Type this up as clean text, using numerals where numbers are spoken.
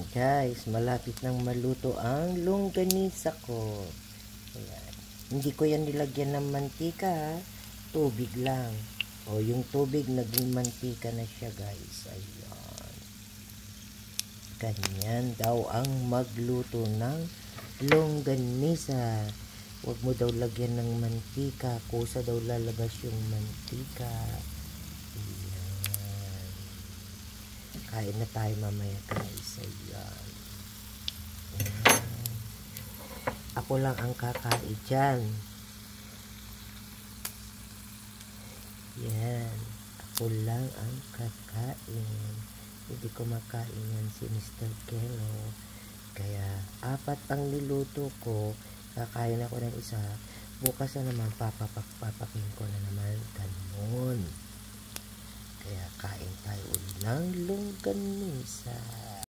Guys, malapit nang maluto ang longganisa ko. Ayan. Hindi ko yan nilagyan ng mantika, ha? Tubig lang. O, yung tubig naging mantika na siya, guys. Ayan. Ganyan daw ang magluto ng longganisa. Huwag mo daw lagyan ng mantika. Kusa daw lalabas yung mantika. Kain na tayo mamaya, guys. Ayan. Ako lang ang kakain dyan. Yan. Ako lang ang kakain. Hindi ko makain yan si Mr. Kelo. Kaya, 4 ang niluto ko. Kakain ako ng isa. Bukas na naman, papakin ko na naman. Ganun. Kaya kain tayo ulit ng longganisa.